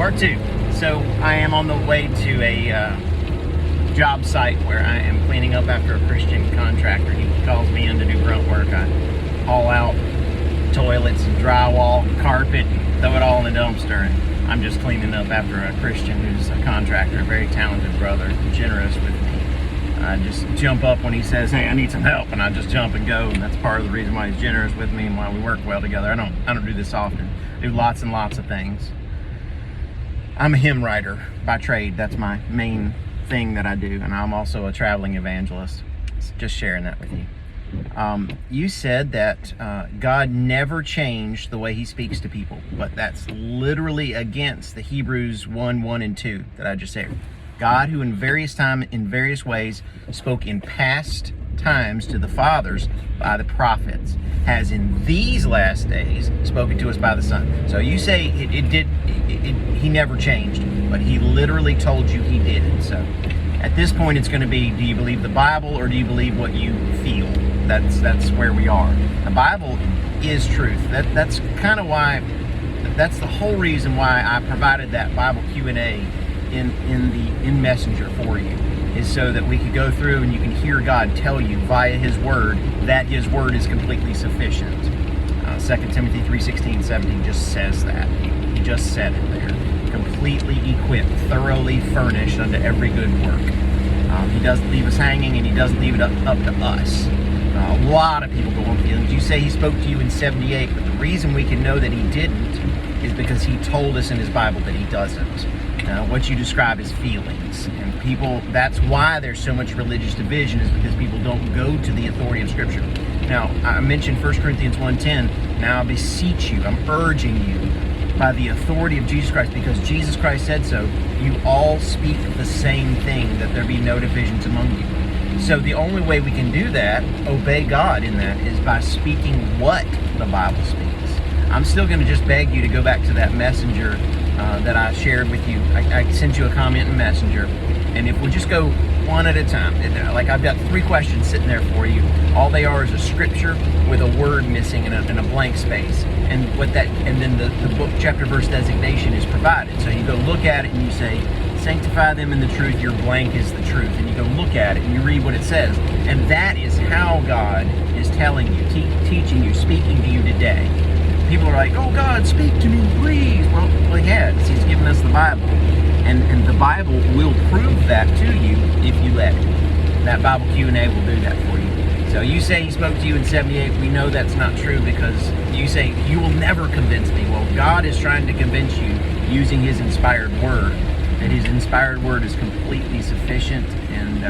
Part 2. So I am on the way to a job site where I am cleaning up after a Christian contractor. He calls me in to do grunt work. I haul out toilets and drywall, carpet, and throw it all in the dumpster. And I'm just cleaning up after a Christian who's a contractor, a very talented brother, generous with me. I just jump up when he says, "Hey, I need some help," and I just jump and go. And that's part of the reason why he's generous with me and why we work well together. I don't do this often. I do lots and lots of things. I'm a hymn writer by trade. That's my main thing that I do, and I'm also a traveling evangelist. Just sharing that with you. You said that God never changed the way he speaks to people, but that's literally against the Hebrews 1:1 and 2 that I just said. God, who in various time, in various ways, spoke in past times to the fathers by the prophets, has in these last days spoken to us by the Son. So you say he never changed, but he literally told you he did. So at this point, it's going to be: do you believe the Bible or do you believe what you feel? That's where we are. The Bible is truth. That's kind of why. That's the whole reason why I provided that Bible Q&A in Messenger for you, is so that we could go through and you can hear God tell you via his word that his word is completely sufficient. 2 Timothy 3:16-17 just says that. He just said it there. Completely equipped, thoroughly furnished unto every good work. He doesn't leave us hanging, and he doesn't leave it up to us. A lot of people go on feelings. You say he spoke to you in 78, but the reason we can know that he didn't is because he told us in his Bible that he doesn't. What you describe as feelings. And people, that's why there's so much religious division, is because people don't go to the authority of Scripture. Now, I mentioned 1 Corinthians 1:10. Now I beseech you, I'm urging you, by the authority of Jesus Christ, because Jesus Christ said so, you all speak the same thing, that there be no divisions among you. So the only way we can do that, obey God in that, is by speaking what the Bible speaks. I'm still going to just beg you to go back to that messenger that I shared with you. I sent you a comment in Messenger, and if we just go one at a time, like I've got 3 questions sitting there for you. All they are is a scripture with a word missing and a blank space, and then the book, chapter, verse designation is provided. So you go look at it and you say, "Sanctify them in the truth, your blank is the truth," and you go look at it and you read what it says, and that is how God is telling you, teaching you, speaking to you today. People are like, "Oh, God, speak to me, please." Well, he has. He's given us the Bible. And the Bible will prove that to you if you let it. That Bible Q&A will do that for you. So you say he spoke to you in 78. We know that's not true, because you say, "You will never convince me." Well, God is trying to convince you using his inspired word, that his inspired word is completely sufficient. And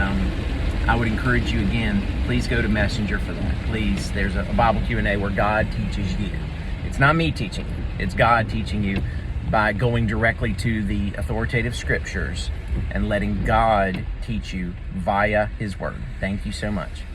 I would encourage you again, please go to Messenger for that. Please, there's a Bible Q&A where God teaches you. It's not me teaching you, it's God teaching you, by going directly to the authoritative scriptures and letting God teach you via his word. Thank you so much.